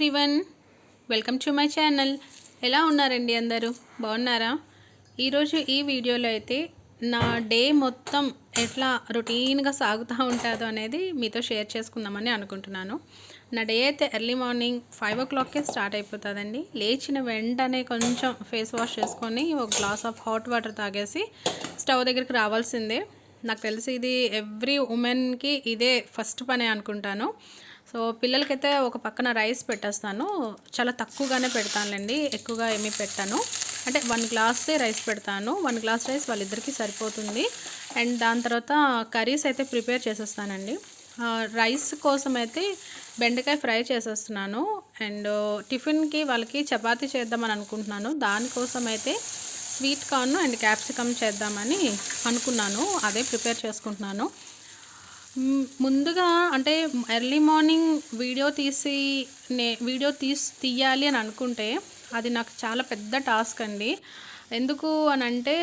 Everyone, welcome to my channel. ఎలా ఉన్నారండి అందరూ? బాగున్నారా? ఈరోజు ఈ వీడియోలో అయితే నా డే మొత్తం ఎట్లా రొటీన్గా సాగుతూ ఉంటుందో అనేది మీతో షేర్ చేసుకుందామని అనుకుంటున్నాను. నా డే అయితే ఎర్లీ మార్నింగ్ 5 o'clockకే స్టార్ట్ అయిపోతుందండి. లేచిన వెంటనే కొంచెం ఫేస్ వాష్ చేసుకొని ఒక గ్లాస్ ఆఫ్ హాట్ వాటర్ తాగేసి స్టవ్ దగ్గరికి రావాల్సిందే. నాకు తెలిసి ఇది ఎవ్రీ ఉమెన్కి ఇదే ఫస్ట్ పనే అనుకుంటాను. సో పిల్లలకైతే ఒక పక్కన రైస్ పెట్టేస్తాను. చాలా తక్కువగానే పెడతానులేండి, ఎక్కువగా ఏమీ పెట్టాను. అంటే 1 గ్లాసే రైస్ పెడతాను. 1 గ్లాస్ రైస్ వాళ్ళిద్దరికీ సరిపోతుంది. అండ్ దాని తర్వాత కర్రీస్ అయితే ప్రిపేర్ చేసేస్తానండి. రైస్ కోసం అయితే బెండకాయ ఫ్రై చేసేస్తున్నాను. అండ్ టిఫిన్కి వాళ్ళకి చపాతీ చేద్దామని అనుకుంటున్నాను. దానికోసం అయితే స్వీట్ కార్న్ అండ్ క్యాప్సికమ్ చేద్దామని అనుకున్నాను. అదే ప్రిపేర్ చేసుకుంటున్నాను. ముందుగా అంటే ఎర్లీ మార్నింగ్ వీడియో తీయాలి అని అనుకుంటే అది నాకు చాలా పెద్ద టాస్క్ అండి. ఎందుకు అని అంటే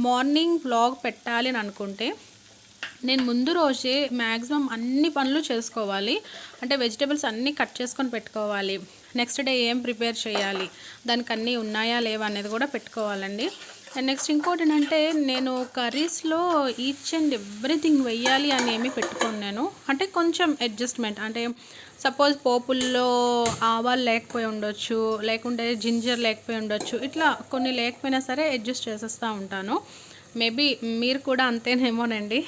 మార్నింగ్ వ్లాగ్ పెట్టాలి అని అనుకుంటే నేను ముందు రోజే మ్యాక్సిమం అన్ని పనులు చేసుకోవాలి. అంటే వెజిటేబుల్స్ అన్నీ కట్ చేసుకొని పెట్టుకోవాలి. నెక్స్ట్ డే ఏం ప్రిపేర్ చేయాలి, దానికి అన్నీ ఉన్నాయా లేవా అనేది కూడా పెట్టుకోవాలండి. అండ్ నెక్స్ట్ ఇంకోటి ఏంటంటే నేను కర్రీస్లో ఈచ్ అండ్ ఎవ్రీథింగ్ వెయ్యాలి అని ఏమీ పెట్టుకోను నేను. అంటే కొంచెం అడ్జస్ట్మెంట్, అంటే సపోజ్ పోపుల్లో ఆవాలు లేకపోయి ఉండొచ్చు, లేకుంటే జింజర్ లేకపోయి ఉండొచ్చు, ఇట్లా కొన్ని లేకపోయినా సరే అడ్జస్ట్ చేసేస్తూ ఉంటాను. మేబీ మీరు కూడా అంతేనేమోనండి.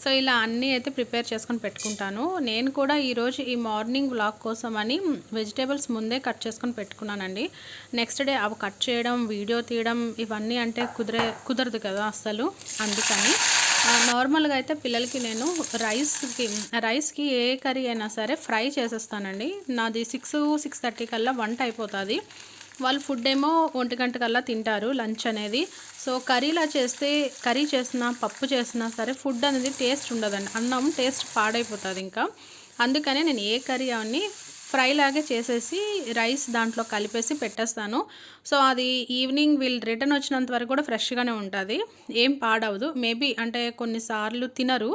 సో ఇలా అన్నీ అయితే ప్రిపేర్ చేసుకొని పెట్టుకుంటాను. నేను కూడా ఈరోజు ఈ మార్నింగ్ వ్లాగ్ కోసం అని వెజిటేబుల్స్ ముందే కట్ చేసుకొని పెట్టుకున్నానండి. నెక్స్ట్ డే అవి కట్ చేయడం, వీడియో తీయడం ఇవన్నీ అంటే కుదరదు కదా అస్సలు. అందుకని నార్మల్గా అయితే పిల్లలకి నేను రైస్కి ఏ కర్రీ అయినా సరే ఫ్రై చేసేస్తానండి. నాది 6-6:30 కల్లా వంట అయిపోతుంది. వాళ్ళు ఫుడ్ ఏమో 1 గంట కల్లా తింటారు, లంచ్ అనేది. సో కర్రీ చేసినా పప్పు చేసినా సరే ఫుడ్ అనేది టేస్ట్ ఉండదండి, అన్నం టేస్ట్ పాడైపోతుంది ఇంకా. అందుకనే నేను ఏ కర్రీ అవన్నీ ఫ్రై లాగే చేసేసి రైస్ దాంట్లో కలిపేసి పెట్టేస్తాను. సో అది ఈవినింగ్ వీళ్ళు రిటర్న్ వచ్చినంత వరకు కూడా ఫ్రెష్గానే ఉంటుంది, ఏం పాడవదు. మేబీ అంటే కొన్నిసార్లు తినరు,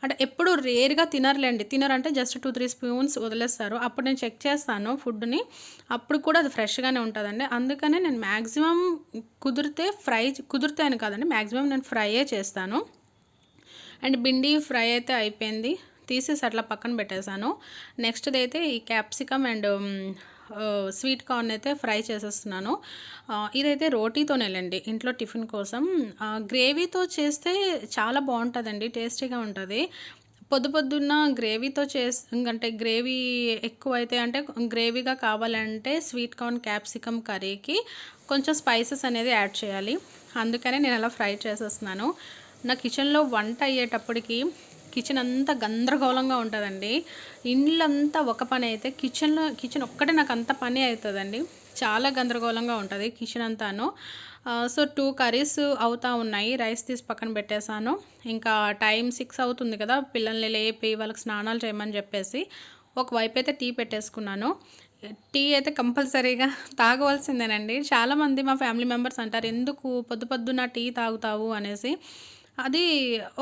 అంటే ఎప్పుడు రేర్గా తినరంటే జస్ట్ 2-3 స్పూన్స్ వదిలేస్తారు. అప్పుడు నేను చెక్ చేస్తాను ఫుడ్ని, అప్పుడు కూడా అది ఫ్రెష్గానే ఉంటుందండి. అందుకనే నేను మ్యాక్సిమం కుదిరితే అని కాదండి, మ్యాక్సిమం నేను ఫ్రైయే చేస్తాను. అండ్ భిండి ఫ్రై అయితే అయిపోయింది, తీసేసి అట్లా పక్కన పెట్టేశాను. నెక్స్ట్ది అయితే ఈ క్యాప్సికమ్ అండ్ స్వీట్ కార్న్ అయితే ఫ్రై చేసేస్తున్నాను. ఇదైతే రోటీతోనేలండి, ఇంట్లో టిఫిన్ కోసం. గ్రేవీతో చేస్తే చాలా బాగుంటుందండి, టేస్టీగా ఉంటుంది. పొద్దున్న గ్రేవీతో అంటే గ్రేవీ ఎక్కువైతే అంటే గ్రేవీగా కావాలంటే స్వీట్ కార్న్ క్యాప్సికమ్ కర్రీకి కొంచెం స్పైసెస్ అనేది యాడ్ చేయాలి. అందుకనే నేను అలా ఫ్రై చేసేస్తున్నాను. నా కిచెన్లో వంట అయ్యేటప్పటికి కిచెన్ అంతా గందరగోళంగా ఉంటుందండి. ఇండ్లంతా ఒక పని అయితే కిచెన్ ఒక్కటే నాకు అంత పని అవుతుందండి. చాలా గందరగోళంగా ఉంటుంది కిచెన్ అంతాను. సో 2 కర్రీస్ అవుతూ ఉన్నాయి. రైస్ తీసి పక్కన పెట్టేశాను. ఇంకా టైం 6 అవుతుంది కదా, పిల్లల్ని లేపి వాళ్ళకి స్నానాలు చేయమని చెప్పేసి ఒకవైపు అయితే టీ పెట్టేసుకున్నాను. టీ అయితే కంపల్సరీగా తాగవలసిందేనండి. చాలామంది మా ఫ్యామిలీ మెంబర్స్ అంటారు, ఎందుకు పొద్దున టీ తాగుతావు అనేసి. అది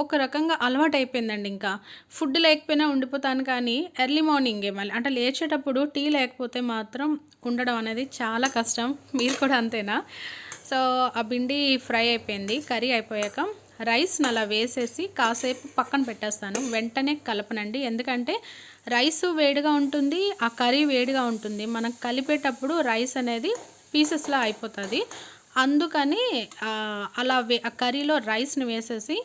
ఒక రకంగా అలవాటు అయిపోయిందండి. ఇంకా ఫుడ్ లేకపోయినా ఉండిపోతాను, కానీ ఎర్లీ మార్నింగే మళ్ళీ అంటే లేచేటప్పుడు టీ లేకపోతే మాత్రం ఉండడం అనేది చాలా కష్టం. మీరు కూడా అంతేనా? సో ఆ భిండి ఫ్రై అయిపోయింది. కర్రీ అయిపోయాక రైస్ని అలా వేసేసి కాసేపు పక్కన పెట్టేస్తాను. వెంటనే కలపనండి, ఎందుకంటే రైస్ వేడిగా ఉంటుంది, ఆ కర్రీ వేడిగా ఉంటుంది. మనం కలిపేటప్పుడు రైస్ అనేది పీసెస్లా అయిపోతుంది. అందుకని అలా ఆ కర్రీలో రైస్ని వేసేసి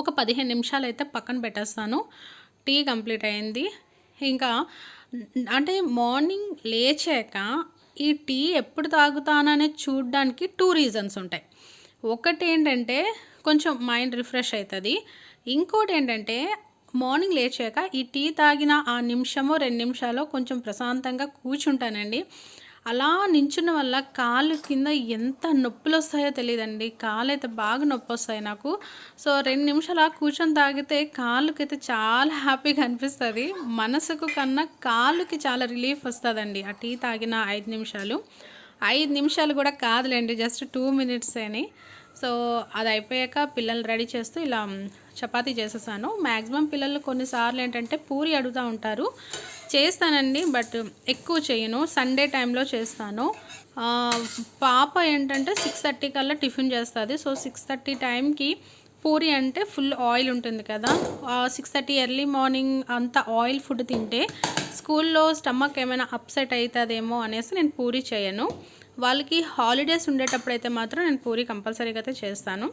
ఒక 15 నిమిషాలు అయితే పక్కన పెట్టేస్తాను. టీ కంప్లీట్ అయింది. ఇంకా అంటే మార్నింగ్ లేచాక ఈ టీ ఎప్పుడు తాగుతాననేది చూడడానికి 2 రీజన్స్ ఉంటాయి. ఒకటి ఏంటంటే కొంచెం మైండ్ రిఫ్రెష్ అవుతుంది. ఇంకోటి ఏంటంటే మార్నింగ్ లేచాక ఈ టీ తాగిన ఆ నిమిషమో 2 నిమిషాలు కొంచెం ప్రశాంతంగా కూర్చుంటానండి. అలా నించున్న వల్ల కాళ్ళు కింద ఎంత నొప్పులు వస్తాయో తెలియదండి. కాళ్ళు అయితే బాగా నొప్పి వస్తాయి నాకు. సో 2 నిమిషాలు కూర్చొని తాగితే కాళ్ళకైతే చాలా హ్యాపీగా అనిపిస్తుంది. మనసుకు కన్నా కాళ్ళకి చాలా రిలీఫ్ వస్తుందండి ఆ టీ తాగిన 5 నిమిషాలు. 5 నిమిషాలు కూడా కాదులేండి, జస్ట్ 2 minutes అని. సో అది అయిపోయాక పిల్లలు రెడీ చేస్తూ ఇలా చపాతీ చేసేసాను. మ్యాక్సిమం పిల్లలు కొన్నిసార్లు ఏంటంటే పూరి అడుగుతూ ఉంటారు. చేస్తానండి, బట్ ఎక్కువ చేయను. సండే టైంలో చేస్తాను. పాప ఏంటంటే 6:30 కల్లా టిఫిన్ చేస్తుంది. సో 6:30 టైంకి పూరి అంటే ఫుల్ ఆయిల్ ఉంటుంది కదా. 6:30 ఎర్లీ మార్నింగ్ అంత ఆయిల్ ఫుడ్ తింటే స్కూల్లో స్టమక్ ఏమైనా అప్సెట్ అవుతుందేమో అనేసి నేను పూరి చేయను. వాళ్ళకి హాలిడేస్ ఉండేటప్పుడు అయితే మాత్రం నేను పూరి కంపల్సరీగా అయితే చేస్తాను.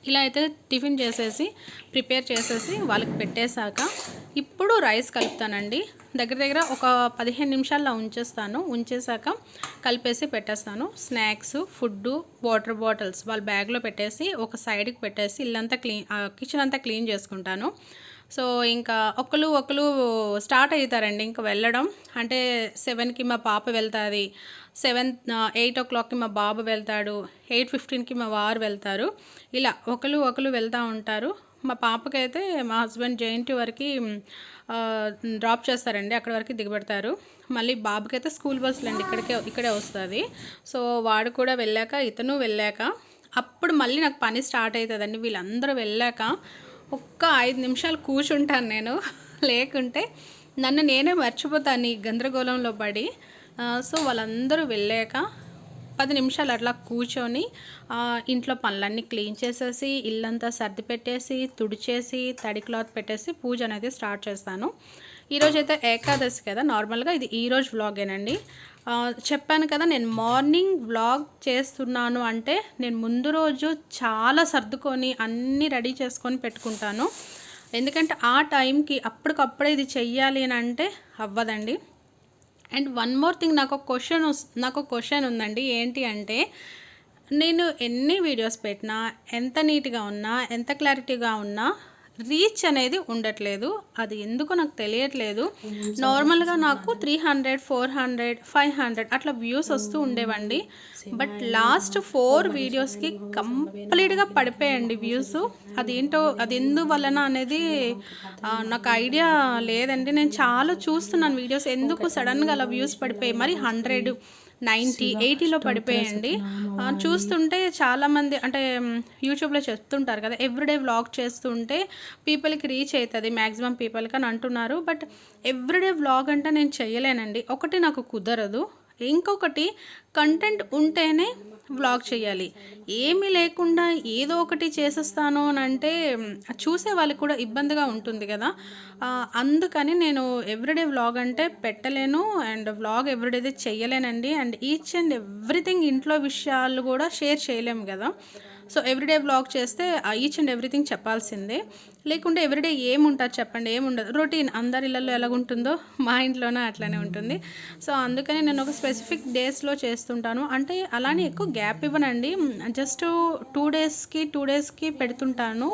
ఇలా అయితే టిఫిన్ చేసేసి ప్రిపేర్ చేసేసి వాళ్ళకి పెట్టేశాక ఇప్పుడు రైస్ కలుపుతానండి. దగ్గర ఒక 15 నిమిషాల్లో ఉంచేసాక కలిపేసి పెట్టేస్తాను. స్నాక్స్, ఫుడ్డు, వాటర్ బాటిల్స్ వాళ్ళ బ్యాగ్లో పెట్టేసి ఒక సైడ్కి పెట్టేసి ఇల్లంతా కిచెన్ అంతా క్లీన్ చేసుకుంటాను. సో ఇంకా ఒకరు స్టార్ట్ అవుతారండి ఇంకా వెళ్ళడం. అంటే 7కి మా పాప వెళ్తుంది, 8 o'clockకి మా బాబు వెళ్తాడు, 8:15కి మా వారు వెళ్తారు. ఇలా ఒకరు వెళ్తూ ఉంటారు. మా పాపకైతే మా హస్బెండ్ JNT వరకు డ్రాప్ చేస్తారండి, అక్కడి వరకు దిగబెడతారు. మళ్ళీ బాబుకైతే స్కూల్ బస్సులు అండి ఇక్కడే వస్తుంది. సో వాడు కూడా వెళ్ళాక ఇతను వెళ్ళాక అప్పుడు మళ్ళీ నాకు పని స్టార్ట్ అవుతుందండి. వీళ్ళందరూ వెళ్ళాక ఒక్క 5 నిమిషాలు కూర్చుంటాను నేను, లేకుంటే నన్ను నేనే మర్చిపోతాను ఈ గందరగోళంలో పడి. సో వాళ్ళందరూ వెళ్ళాక 10 నిమిషాలు అట్లా కూర్చొని ఇంట్లో పనులన్నీ క్లీన్ చేసేసి ఇల్లంతా సర్ది పెట్టేసి తుడిచేసి తడి క్లాత్ పెట్టేసి పూజ అనేది స్టార్ట్ చేస్తాను. ఈరోజైతే ఏకాదశి కదా, నార్మల్గా ఇది ఈరోజు వ్లాగేనండి. చెప్పాను కదా నేను మార్నింగ్ వ్లాగ్ చేస్తున్నాను అంటే నేను ముందు రోజు చాలా సర్దుకొని అన్నీ రెడీ చేసుకొని పెట్టుకుంటాను. ఎందుకంటే ఆ టైంకి అప్పటికప్పుడే ఇది చెయ్యాలి అని అంటే అవ్వదండి. అండ్ వన్ మోర్ థింగ్, నాకు ఒక క్వశ్చన్ ఉందండి. ఏంటి అంటే నేను ఎన్ని వీడియోస్ పెట్టినా, ఎంత నీట్గా ఉన్నా, ఎంత క్లారిటీగా ఉన్నా రీచ్ అనేది ఉండట్లేదు. అది ఎందుకో నాకు తెలియట్లేదు. నార్మల్గా నాకు 300, 400, 500 అట్లా వ్యూస్ వస్తూ ఉండేవండి. బట్ లాస్ట్ 4 వీడియోస్కి కంప్లీట్గా పడిపోయండి వ్యూస్. అదేంటో అది ఎందువలన అనేది నాకు ఐడియా లేదండి. నేను చాలా చూస్తున్నాను వీడియోస్, ఎందుకు సడన్గా అలా వ్యూస్ పడిపోయి మరి 100, 90, 80లో పడిపోయండి. చూస్తుంటే చాలామంది అంటే యూట్యూబ్లో చెప్తుంటారు కదా, ఎవ్రీడే వ్లాగ్ చేస్తుంటే పీపుల్కి రీచ్ అవుతుంది మ్యాక్సిమం పీపుల్కి అని అంటున్నారు. బట్ ఎవ్రీడే వ్లాగ్ అంటే నేను చెయ్యలేనండి. ఒకటి నాకు కుదరదు, ఇంకొకటి కంటెంట్ ఉంటేనే వ్లాగ్ చేయాలి. ఏమీ లేకుండా ఏదో ఒకటి చేసేస్తాను అని అంటే చూసే వాళ్ళకి కూడా ఇబ్బందిగా ఉంటుంది కదా. అందుకని నేను ఎవ్రీడే వ్లాగ్ అంటే పెట్టలేను అండ్ వ్లాగ్ ఎవ్రీడే చెయ్యలేనండి. అండ్ ఈచ్ అండ్ ఎవ్రీథింగ్ ఇంట్లో విషయాలు కూడా షేర్ చేయలేము కదా. సో ఎవ్రీడే వ్లాగ్ చేస్తే ఈచ్ అండ్ ఎవ్రీథింగ్ చెప్పాల్సిందే. లేకుంటే ఎవ్రీడే ఏముంటుంది చెప్పండి, ఏముండదు. రొటీన్ అందరి ఇళ్ళల్లో ఎలాగుంటుందో మా ఇంట్లోనే అట్లానే ఉంటుంది. సో అందుకని నేను ఒక స్పెసిఫిక్ డేస్లో చేస్తుంటాను. అంటే అలానే ఎక్కువ గ్యాప్ ఇవ్వనండి. జస్ట్ 2 డేస్కి పెడుతుంటాను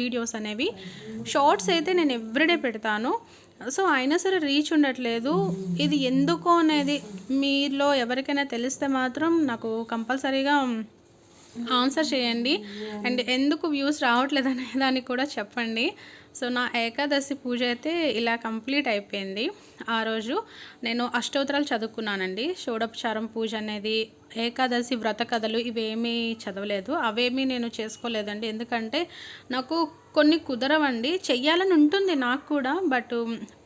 వీడియోస్ అనేవి. షార్ట్స్ అయితే నేను ఎవ్రీడే పెడతాను. సో అయినా సరే రీచ్ ఉండట్లేదు. ఇది ఎందుకో అనేది మీలో ఎవరికైనా తెలిస్తే మాత్రం నాకు కంపల్సరీగా ఆన్సర్ చేయండి. అండ్ ఎందుకు వ్యూస్ రావట్లేదు అనే దానికి కూడా చెప్పండి. సో నా ఏకాదశి పూజ అయితే ఇలా కంప్లీట్ అయిపోయింది. ఆ రోజు నేను అష్టోత్తరాలు చదువుకున్నానండి. షోడోపచారం పూజ అనేది, ఏకాదశి వ్రత కథలు ఇవేమీ చదవలేదు, అవేమీ నేను చేసుకోలేదండి. ఎందుకంటే నాకు కొన్ని కుదరవండి. చెయ్యాలని ఉంటుంది నాకు కూడా, బట్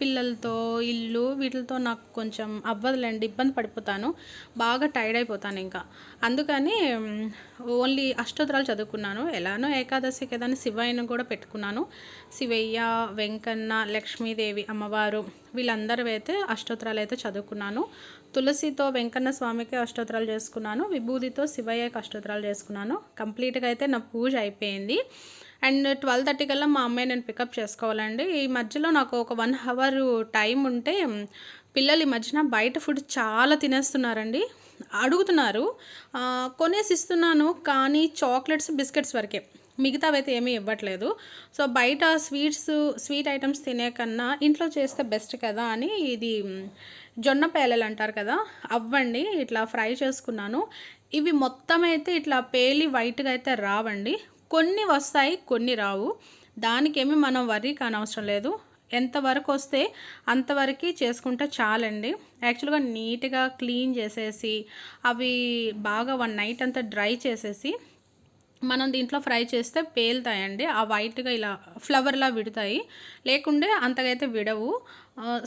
పిల్లలతో ఇల్లు వీటితో నాకు కొంచెం అవ్వదులేండి, ఇబ్బంది పడిపోతాను, బాగా టైర్డ్ అయిపోతాను ఇంకా. అందుకని ఓన్లీ అష్టోత్తరాలు చదువుకున్నాను. ఎలానో ఏకాదశి కదా అని శివయ్యను కూడా పెట్టుకున్నాను. శివయ్య, వెంకన్న, లక్ష్మీదేవి అమ్మవారు వీళ్ళందరూ అయితే అష్టోత్తరాలు అయితే చదువుకున్నాను. తులసితో వెంకన్న స్వామికి అష్టోత్తరాలు చేసుకున్నాను, విభూతితో శివయ్యకి అష్టోత్తరాలు చేసుకున్నాను. కంప్లీట్గా అయితే నా పూజ అయిపోయింది. అండ్ 12:30 కల్లా మా అమ్మాయి నేను పికప్ చేసుకోవాలండి. ఈ మధ్యలో నాకు ఒక 1 hour టైం ఉంటే పిల్లలు ఈ మధ్యన బయట ఫుడ్ చాలా తినేస్తున్నారండి, అడుగుతున్నారు. కొనేసి ఇస్తున్నాను, కానీ చాక్లెట్స్, బిస్కెట్స్ వరకే, మిగతావైతే ఏమీ ఇవ్వట్లేదు. సో బయట స్వీట్ ఐటమ్స్ తినే కన్నా ఇంట్లో చేస్తే బెస్ట్ కదా అని ఇది జొన్న పేలలు అంటారు కదా, అవ్వండి ఇట్లా ఫ్రై చేసుకున్నాను. ఇవి మొత్తం అయితే ఇట్లా పేలి వైట్గా అయితే రావండి, కొన్ని వస్తాయి కొన్ని రావు. దానికేమీ మనం వర్రీ కానవసరం లేదు. ఎంతవరకు వస్తే అంతవరకు చేసుకుంటే చాలండి. యాక్చువల్గా నీట్గా క్లీన్ చేసేసి అవి బాగా 1 night అంతా డ్రై చేసేసి మనం దీంట్లో ఫ్రై చేస్తే పేలుతాయండి. ఆ వైట్‌గా ఇలా ఫ్లవర్‌లా విడతాయి. లేకుంటే అంతగా అయితే విడవు.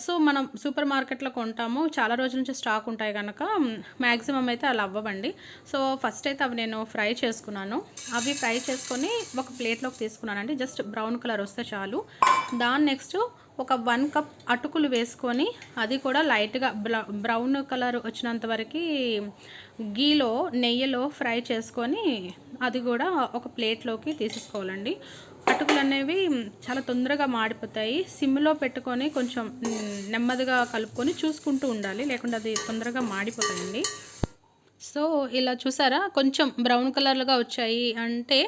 సో, మనం సూపర్ మార్కెట్‌లో కొంటాము. చాలా రోజుల నుంచి స్టాక్ ఉంటాయి గనక మాక్సిమం అయితే అలా అవ్వవండి. సో, ఫస్ట్ అయితే అవి నేను ఫ్రై చేసుకున్నాను. అవి ఫ్రై చేసుకొని ఒక ప్లేట్‌లోకి తీసుకున్నానండి. జస్ట్ బ్రౌన్ కలర్ వస్తే చాలు. దాని నెక్స్ట్ ఒక 1 కప్ అటుకులు వేసుకొని అది కూడా లైట్‌గా బ్రౌన్ కలర్ వచ్చినంత వరకి నెయ్యిలో ఫ్రై చేసుకొని అది కూడా ఒక ప్లేట్‌లోకి తీసేసుకోవాలండి. అటుకులనేవి చాలా తొందరగా మాడిపోతాయి. సిమ్‌లో పెట్టుకొని కొంచెం నెమ్మదిగా కలుపుకొని చూసుకుంటూ ఉండాలి. లేకుంటే అది తొందరగా మాడిపోతాయండి. సో, ఇలా చూసారా కొంచెం బ్రౌన్ కలర్‌లుగా వచ్చాయి అంటే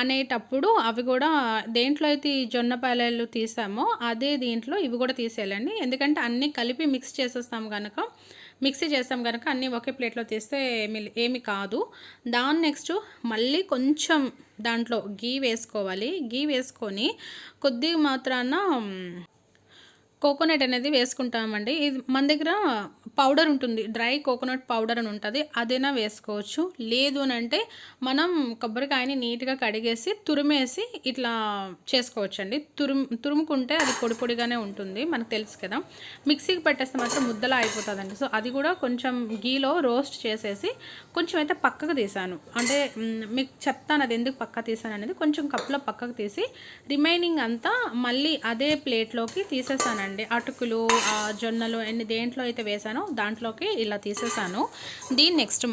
అనేటప్పుడు అవి గూడా దేంట్లో అయితే ఈ జొన్న పేలాలు తీసామో అదే దీంట్లో ఇవి గూడా తీసేయాలండి. ఎందుకంటే అన్నీ కలిపి మిక్సీ చేస్తాం గనక అన్నీ ఒకే ప్లేట్‌లో తీస్తే ఏమి కాదు. దాని నెక్స్ట్ మళ్ళీ కొంచెం దాంట్లో ఘీ వేసుకోవాలి. ఘీ వేసుకొని కొద్దిగా మాత్రాన కోకోనట్ అనేది వేసుకుంటామండి. ఇది మన దగ్గర పౌడర్ ఉంటుంది. డ్రై కోకోనట్ పౌడర్ అని ఉంటది. అదైనా వేసుకోవచ్చు. లేదు అనంటే మనం కొబ్బరికాయని నీట్‌గా కడిగేసి, తురిమేసి ఇట్లా చేసుకోవచ్చండి. తురుముకుంటే అది పొడి పొడిగానే ఉంటుంది. మనకు తెలుసు కదా! మిక్సీకి పెట్టేస్తే మాత్రం ముద్దలా అయిపోతదండి. సో, అది కూడా కొంచెం ఘీలో రోస్ట్ చేసేసి కొంచెం అయితే పక్కకు తీశాను. అంటే మీకు చెప్తాను అది ఎందుకు పక్కకు తీశాననేది. కొంచెం కప్‌లో పక్కకు తీసి రిమైనింగ్ అంతా మళ్ళీ అదే ప్లేట్‌లోకి తీసేసానండి. అటుకులు, జొన్నలు దేంట్లో అయితే వేసానో దాంట్లోకి ఇలా తీసేసాను. దీని నెక్స్ట్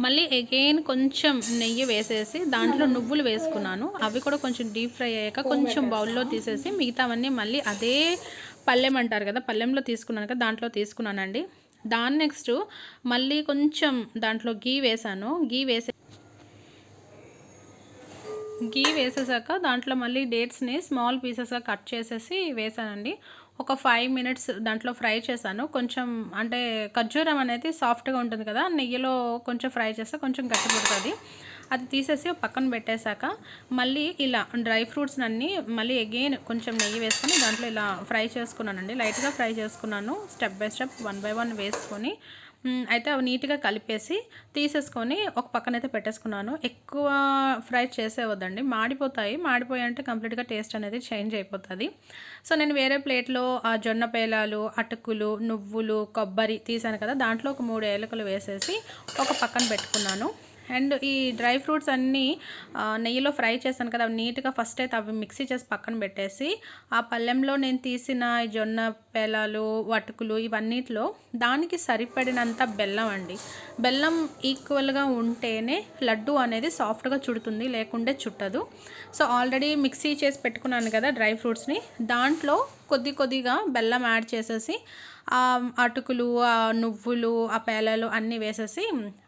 మళ్ళీ అగైన్ కొంచెం నెయ్యి వేసేసి దాంట్లో నువ్వులు వేసుకున్నాను. అవి కూడా కొంచెం డీప్ ఫ్రై అయ్యాక కొంచెం బౌల్లో తీసేసి మిగతావన్నీ మళ్ళీ అదే పళ్ళెం అంటారు కదా, పళ్ళెంలో తీసుకున్నాను కదా, దాంట్లో తీసుకున్నానండి. దాని నెక్స్ట్ మళ్ళీ కొంచెం దాంట్లో ఘీ వేసేసాక దాంట్లో మళ్ళీ డేట్స్ని స్మాల్ పీసెస్గా కట్ చేసేసి వేసానండి. ఒక 5 మినిట్స్ దాంట్లో ఫ్రై చేశాను. కొంచెం అంటే ఖర్జూరం అనేది సాఫ్ట్గా ఉంటుంది కదా, నెయ్యిలో కొంచెం ఫ్రై చేస్తే కొంచెం గట్టిపడుతుంది. అది తీసేసి పక్కన పెట్టేశాక మళ్ళీ ఇలా డ్రై ఫ్రూట్స్ అన్నీ మళ్ళీ అగైన్ కొంచెం నెయ్యి వేసుకొని దాంట్లో ఇలా ఫ్రై చేసుకున్నానండి. లైట్గా ఫ్రై చేసుకున్నాను. స్టెప్ బై స్టెప్ 1 బై 1 వేసుకొని అయితే అవి నీట్‌గా కలిపేసి తీసేసుకొని ఒక పక్కనైతే పెట్టేసుకున్నాను. ఎక్కువ ఫ్రై చేసేవద్దండి, మాడిపోయాయంటే కంప్లీట్‌గా టేస్ట్ అనేది చేంజ్ అయిపోతది. సో, నేను వేరే ప్లేట్‌లో ఆ జొన్న పేలాలు, అటుకులు, నువ్వులు, కొబ్బరి తీసాను కదా, దాంట్లో ఒక 3 ఏలకులు వేసేసి ఒక పక్కన పెట్టుకున్నాను. అండ్ ఈ డ్రై ఫ్రూట్స్ అన్నీ నెయ్యిలో ఫ్రై చేశాను కదా, అవి నీట్‌గా ఫస్ట్ అయితే అవి మిక్సీ చేసి పక్కన పెట్టేసి ఆ పళ్ళెంలో నేను తీసిన ఈ జొన్న పేలాలు, అటుకులు ఇవన్నిట్లో దానికి సరిపడినంత బెల్లం అండి. బెల్లం ఈక్వల్‌గా ఉంటేనే లడ్డు అనేది సాఫ్ట్‌గా చుడుతుంది, లేకుంటే చుట్టదు. సో, ఆల్రెడీ మిక్సీ చేసి పెట్టుకున్నాను కదా డ్రై ఫ్రూట్స్‌ని, దాంట్లో కొద్దిగా బెల్లం యాడ్ చేసేసి అటుకులు, నువ్వులు, ఆ పేలాలు అన్నీ వేసేసి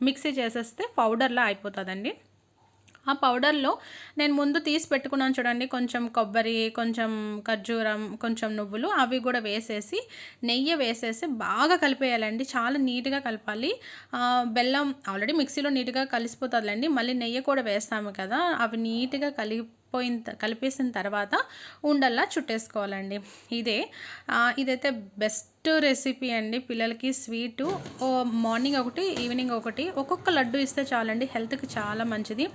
మిక్సీ చేసేస్తే పౌడర్లా అయిపోతుందండి. ఆ పౌడర్లో నేను ముందు తీసి పెట్టుకున్నాను చూడండి, కొంచెం కొబ్బరి, కొంచెం ఖర్జూరం, కొంచెం నువ్వులు, అవి కూడా వేసేసి నెయ్యి వేసేసి బాగా కలిపేయాలండి. చాలా నీట్‌గా కలపాలి. బెల్లం ఆల్రెడీ మిక్సీలో నీట్‌గా కలిసిపోతుందిలేండి. మళ్ళీ నెయ్యి కూడా వేస్తాము కదా, అవి నీట్‌గా కలిపేసిన తర్వాత ఉండల్లా చుట్టేసుకోవాలండి. ఇదైతే బెస్ట్ రెసిపీ అండి పిల్లలకి. స్వీటు మార్నింగ్ ఒకటి, ఈవినింగ్ ఒకటి, ఒక్కొక్క లడ్డు ఇస్తే చాలండి, హెల్త్కి చాలా మంచిది.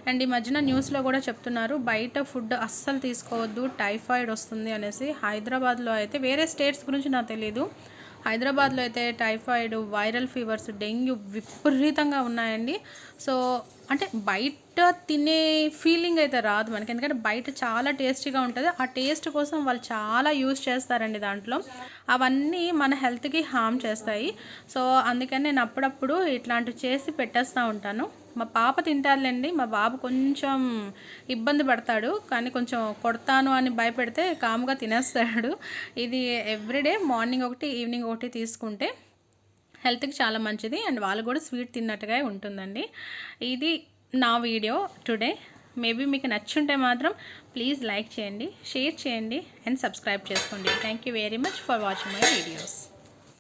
అండ్ ఈ మధ్యన న్యూస్లో కూడా చెప్తున్నారు బయట ఫుడ్ అస్సలు తీసుకోవద్దు, టైఫాయిడ్ వస్తుంది అనేసి. హైదరాబాద్లో అయితే, వేరే స్టేట్స్ గురించి నాకు తెలీదు, హైదరాబాద్లో అయితే టైఫాయిడ్, వైరల్ ఫీవర్స్, డెంగ్యూ విపరీతంగా ఉన్నాయండి. సో, అంటే బయట తినే ఫీలింగ్ అయితే రాదు మనకి, ఎందుకంటే బయట చాలా టేస్టీగా ఉంటుంది. ఆ టేస్ట్ కోసం వాళ్ళు చాలా యూజ్ చేస్తారండి దాంట్లో, అవన్నీ మన హెల్త్కి హార్మ్ చేస్తాయి. సో, అందుకని నేను అప్పుడప్పుడు ఇట్లాంటివి చేసి పెట్టేస్తూ ఉంటాను. మా పాప తింటారులేండి, మా బాబు కొంచెం ఇబ్బంది పడతాడు, కానీ కొంచెం కొడతాను అని భయపెడితే కామ్గా తినేస్తాడు. ఇది ఎవ్రీడే మార్నింగ్ ఒకటి, ఈవినింగ్ ఒకటి తీసుకుంటే హెల్త్కి చాలా మంచిది. అండ్ వాళ్ళు కూడా స్వీట్ తిన్నట్టుగా ఉంటుందండి. ఇది నా వీడియో టుడే. మేబీ మీకు నచ్చుంటే మాత్రం ప్లీజ్ లైక్ చేయండి, షేర్ చేయండి అండ్ సబ్స్క్రైబ్ చేసుకోండి. Thank you very much for watching my videos.